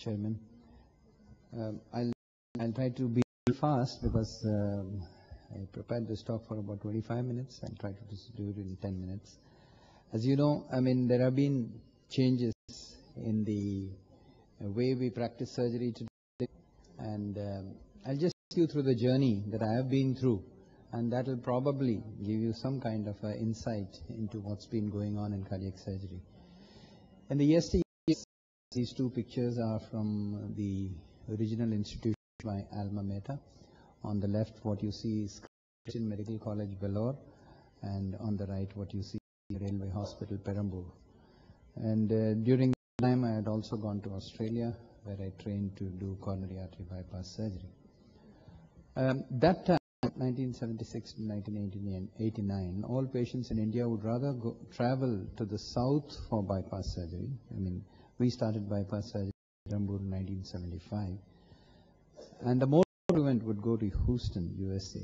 Chairman. I'll try to be fast because I prepared this talk for about 25 minutes. I'll try to just do it in 10 minutes. As you know, I mean, there have been changes in the way we practice surgery today, and I'll just take you through the journey that I have been through, and that will probably give you some kind of insight into what's been going on in cardiac surgery. In the yesteryears, these two pictures are from the original institution, my alma mater. On the left, what you see is Christian Medical College, Vellore, and on the right, what you see is Railway Hospital, Perambur. And during that time, I had also gone to Australia, where I trained to do coronary artery bypass surgery. That time, 1976 to 1989, all patients in India would rather travel to the south for bypass surgery. I mean, we started bypass surgery in Perambur in 1975. And the more frequent would go to Houston, USA.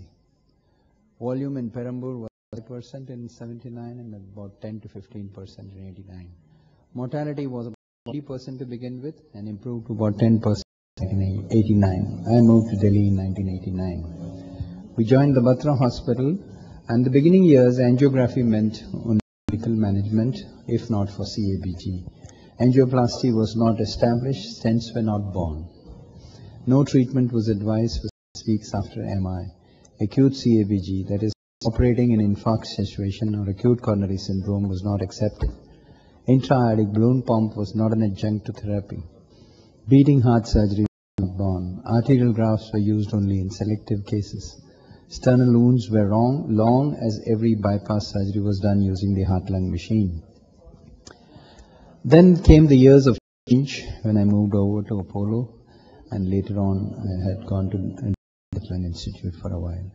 Volume in Perambur was 5% in 79 and about 10 to 15% in 89. Mortality was about 40% to begin with and improved to about 10% in 89. I moved to Delhi in 1989. We joined the Batra Hospital, and the beginning years angiography meant only medical management, if not for CABG. Angioplasty was not established, stents were not born. No treatment was advised for 6 weeks after MI. Acute CABG, that is operating in infarct situation or acute coronary syndrome, was not accepted. Intra-aortic balloon pump was not an adjunct to therapy. Beating heart surgery was not born. Arterial grafts were used only in selective cases. Sternal wounds were long as every bypass surgery was done using the heart-lung machine. Then came the years of change when I moved over to Apollo, and later on I had gone to the Netherlands Institute for a while.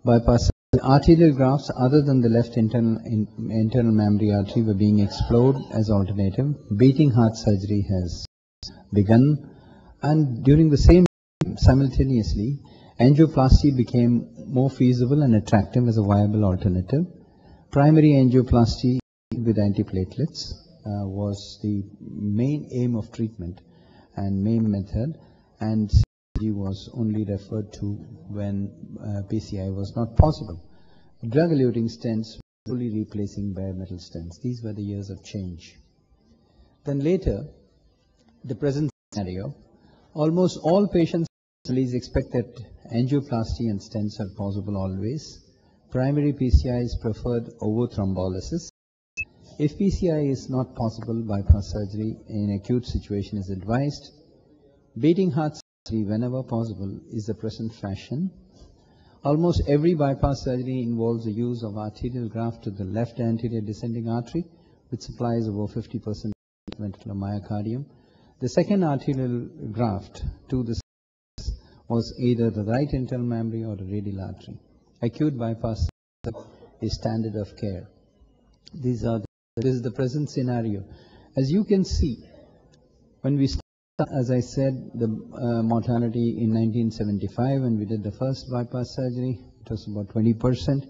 Bypass arterial grafts other than the left internal mammary artery were being explored as alternative. Beating heart surgery has begun, and during the same time, simultaneously, angioplasty became more feasible and attractive as a viable alternative. Primary angioplasty with antiplatelets was the main aim of treatment and main method, and CABG was only referred to when PCI was not possible. Drug-eluting stents were fully replacing bare metal stents. These were the years of change. Then later, the present scenario, almost all patients expect that angioplasty and stents are possible always. Primary PCI is preferred over thrombolysis. If PCI is not possible, bypass surgery in acute situation is advised. Beating heart surgery whenever possible is the present fashion. Almost every bypass surgery involves the use of arterial graft to the left anterior descending artery, which supplies over 50% of ventricular myocardium. The second arterial graft to the was either the right internal mammary or the radial artery. Acute bypass is standard of care. This is the present scenario. As you can see, when we started, as I said, the mortality in 1975 when we did the first bypass surgery, it was about 20%,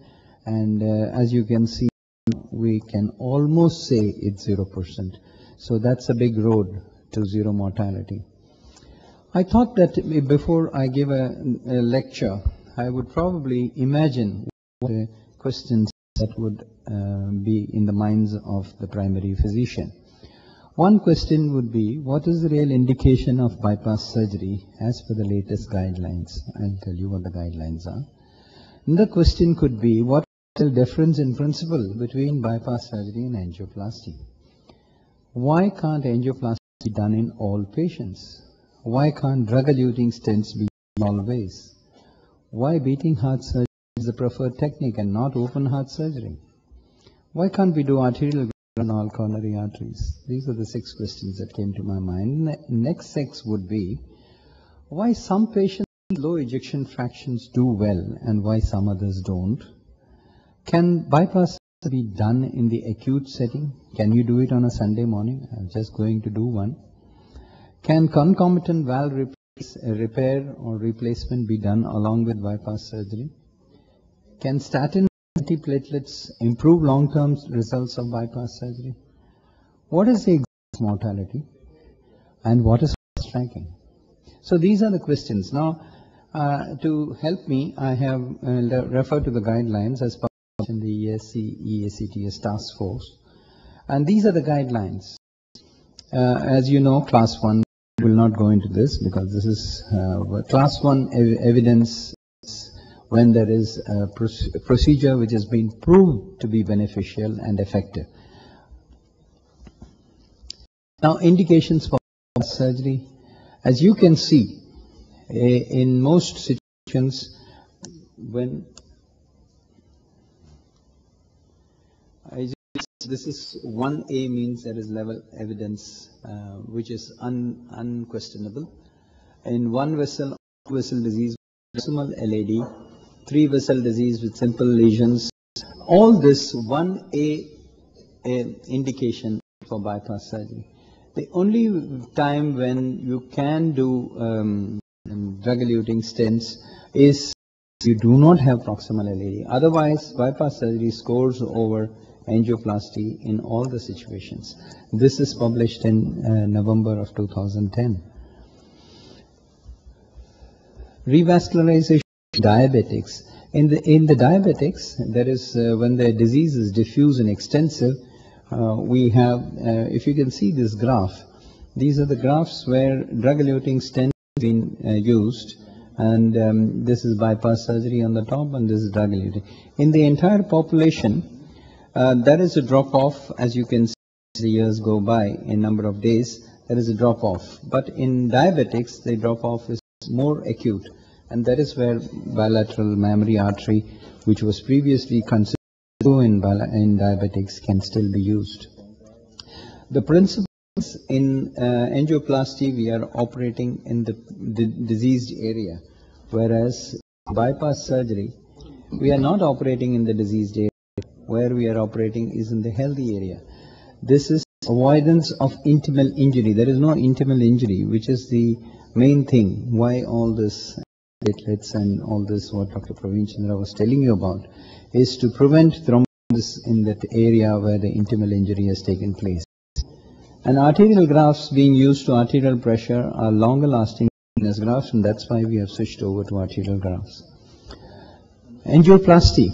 and as you can see, we can almost say it's 0%. So that's a big road to zero mortality. I thought that before I give a lecture, I would probably imagine the questions that would be in the minds of the primary physician. One question would be, what is the real indication of bypass surgery as per the latest guidelines? I'll tell you what the guidelines are. Another question could be, what is the difference in principle between bypass surgery and angioplasty? Why can't angioplasty be done in all patients? Why can't drug-eluting stents be used always? Why beating heart surgery is the preferred technique and not open heart surgery? Why can't we do arterial graft on all coronary arteries? These are the 6 questions that came to my mind. Next 6 would be, why some patients with low ejection fractions do well and why some others don't? Can bypass be done in the acute setting? Can you do it on a Sunday morning? I'm just going to do one. Can concomitant valve repair or replacement be done along with bypass surgery? Can statin antiplatelets improve long-term results of bypass surgery? What is the exact mortality? And what is fast striking. So these are the questions. Now, to help me, I have referred to the guidelines as published in the EACTS task force. And these are the guidelines. As you know, class 1 will not go into this because this is class 1 evidence when there is a procedure which has been proved to be beneficial and effective. Now, indications for surgery. As you can see, in most situations, when this is 1A means there is level evidence which is unquestionable. In one vessel disease, proximal LAD, 3 vessel disease with simple lesions, all this 1A indication for bypass surgery. The only time when you can do drug-eluting stents is you do not have proximal LAD. Otherwise, bypass surgery scores over angioplasty in all the situations. This is published in November of 2010. Revascularization of diabetics. In the diabetics, there is when the disease is diffuse and extensive, we have, if you can see this graph, these are the graphs where drug-eluting stents have been used, and this is bypass surgery on the top, and this is drug-eluting. In the entire population, there is a drop-off, as you can see as the years go by in number of days, there is a drop-off. But in diabetics, the drop-off is more acute, and that is where bilateral mammary artery, which was previously considered in diabetics, can still be used. The principles in angioplasty, we are operating in the diseased area, whereas bypass surgery, we are not operating in the diseased area. Where we are operating is in the healthy area. This is avoidance of intimal injury. There is no intimal injury, which is the main thing. Why all this platelets and all this what Dr. Praveen Chandra was telling you about is to prevent thrombosis in that area where the intimal injury has taken place. And arterial grafts being used to arterial pressure are longer lasting venous grafts, and that's why we have switched over to arterial grafts. Angioplasty.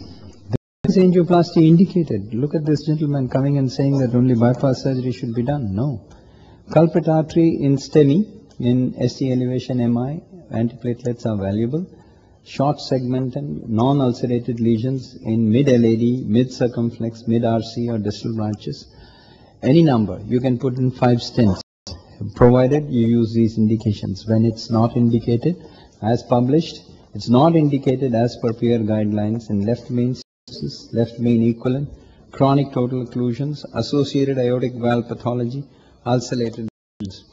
Is angioplasty indicated? Look at this gentleman coming and saying that only bypass surgery should be done. No. Culprit artery in STEMI, in ST elevation MI, antiplatelets are valuable. Short segmented, non-ulcerated lesions in mid-LAD, mid-circumflex, mid-RC or distal branches. Any number. You can put in 5 stents, provided you use these indications. When it's not indicated, as published, it's not indicated as per peer guidelines in left main left main equivalent, chronic total occlusions, associated aortic valve pathology, ulcerated lesions.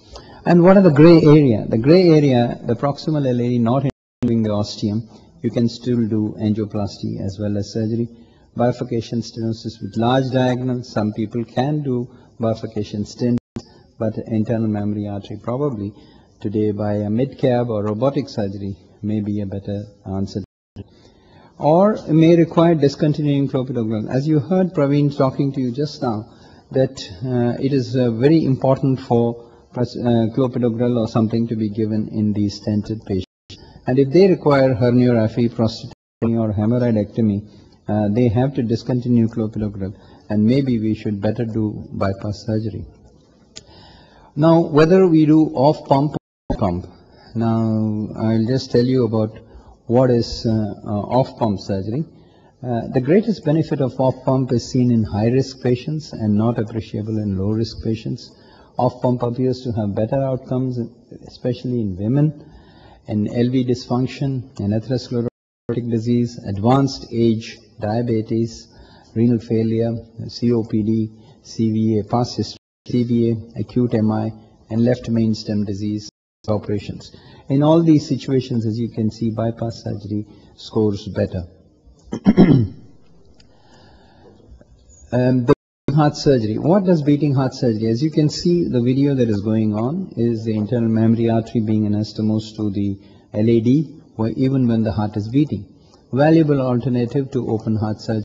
And what are the gray area? The gray area, the proximal LAD not involving the ostium, you can still do angioplasty as well as surgery. Bifurcation stenosis with large diagonal, some people can do bifurcation stents, but internal mammary artery probably today by a mid-cab or robotic surgery may be a better answer. Or may require discontinuing clopidogrel. As you heard Praveen talking to you just now, that it is very important for clopidogrel or something to be given in these stented patients. And if they require herniorrhaphy, prostatectomy or hemorrhoidectomy, they have to discontinue clopidogrel, and maybe we should better do bypass surgery. Now, whether we do off-pump or pump. Now, I'll just tell you about what is off-pump surgery. The greatest benefit of off-pump is seen in high-risk patients and not appreciable in low-risk patients. Off-pump appears to have better outcomes, especially in women, in LV dysfunction, in atherosclerotic disease, advanced age, diabetes, renal failure, COPD, CVA, past history, CVA, acute MI, and left main stem disease operations. In all these situations, as you can see, bypass surgery scores better. The heart surgery. What does beating heart surgery? As you can see, the video that is going on is the internal mammary artery being anastomosed to the LAD, where even when the heart is beating. Valuable alternative to open heart surgery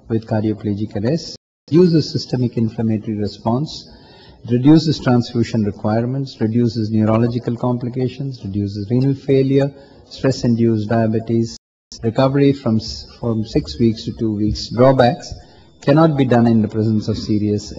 with cardioplegic arrest. Uses systemic inflammatory response. It reduces transfusion requirements, reduces neurological complications, reduces renal failure, stress-induced diabetes, recovery from 6 weeks to 2 weeks. Drawbacks cannot be done in the presence of serious.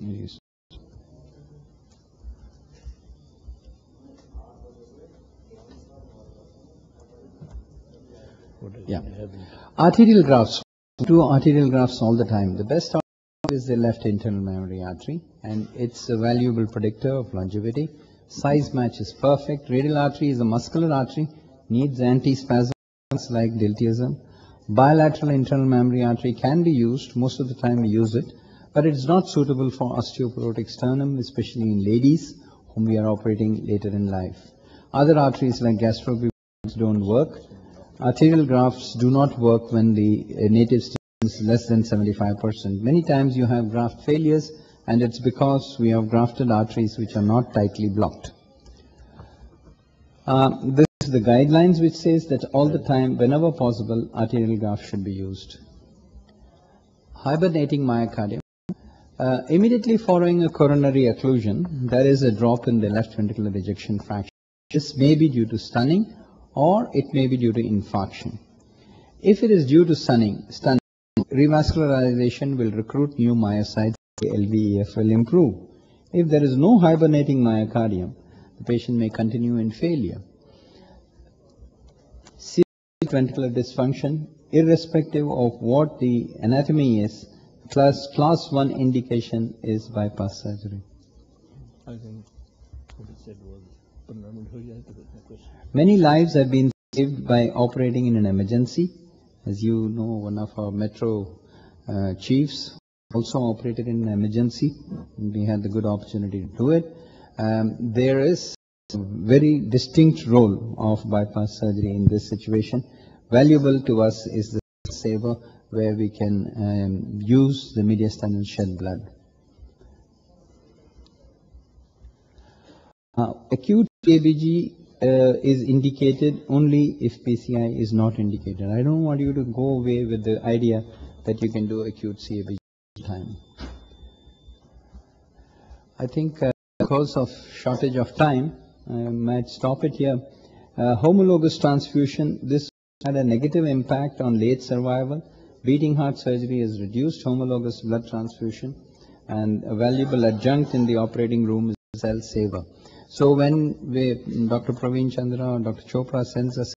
Yes. Yeah. Arterial grafts. Do arterial grafts all the time. The best is the left internal mammary artery, and it's a valuable predictor of longevity. Size match is perfect. Radial artery is a muscular artery, needs antispasms like diltiazem. Bilateral internal mammary artery can be used. Most of the time we use it, but it's not suitable for osteoporotic sternum, especially in ladies whom we are operating later in life. Other arteries like gastrobutyls don't work. Arterial grafts do not work when the native stem is less than 75%. Many times you have graft failures, and it's because we have grafted arteries which are not tightly blocked. This is the guidelines which says that all the time, whenever possible, arterial graft should be used. Hibernating myocardium. Immediately following a coronary occlusion, there is a drop in the left ventricular ejection fraction. This may be due to stunning, or it may be due to infarction. If it is due to stunning, revascularization will recruit new myocytes, the LVEF will improve. If there is no hibernating myocardium, the patient may continue in failure. Serious ventricular dysfunction, irrespective of what the anatomy is, class 1 indication is bypass surgery. I think what he said was many lives have been saved by operating in an emergency. As you know, one of our metro chiefs also operated in an emergency. We had the good opportunity to do it. There is a very distinct role of bypass surgery in this situation. Valuable to us is the saver, where we can use the mediastinal shed blood. Acute CABG is indicated only if PCI is not indicated. I don't want you to go away with the idea that you can do acute CABG all the time. I think because of shortage of time, I might stop it here. Homologous transfusion, this had a negative impact on late survival. Beating heart surgery has reduced homologous blood transfusion, and a valuable adjunct in the operating room is cell saver. So when Dr. Praveen Chandra or Dr. Chopra sends us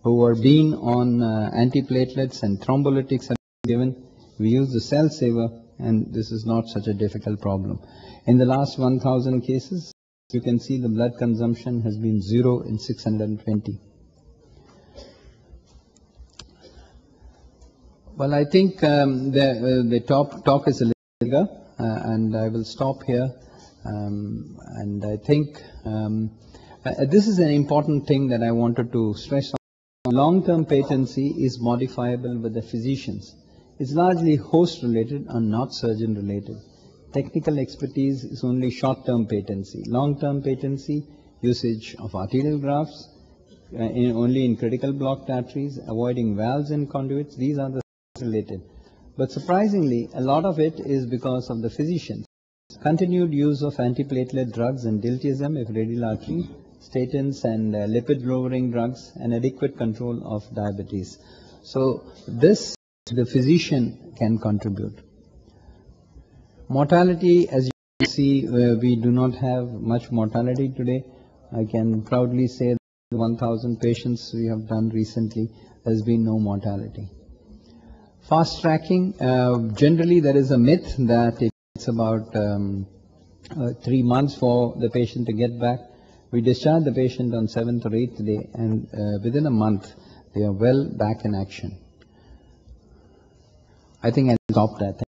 who are being on antiplatelets and thrombolytics are given, we use the cell saver, and this is not such a difficult problem. In the last 1,000 cases, you can see the blood consumption has been 0 in 620. Well, I think the talk is a little bigger, and I will stop here. And I think this is an important thing that I wanted to stress on. Long-term patency is modifiable with the physicians. It's largely host-related and not surgeon-related. Technical expertise is only short-term patency. Long-term patency, usage of arterial grafts, only in critical blocked arteries, avoiding valves and conduits, these are the related. But surprisingly, a lot of it is because of the physicians. Continued use of antiplatelet drugs and diltiazem if radial artery, statins and lipid-lowering drugs, and adequate control of diabetes. So this, the physician can contribute. Mortality, as you can see, we do not have much mortality today. I can proudly say that 1,000 patients we have done recently, there has been no mortality. Fast tracking, generally there is a myth that it's about 3 months for the patient to get back. We discharge the patient on 7th or 8th day, and within a month they are well back in action. I think I'll stop that.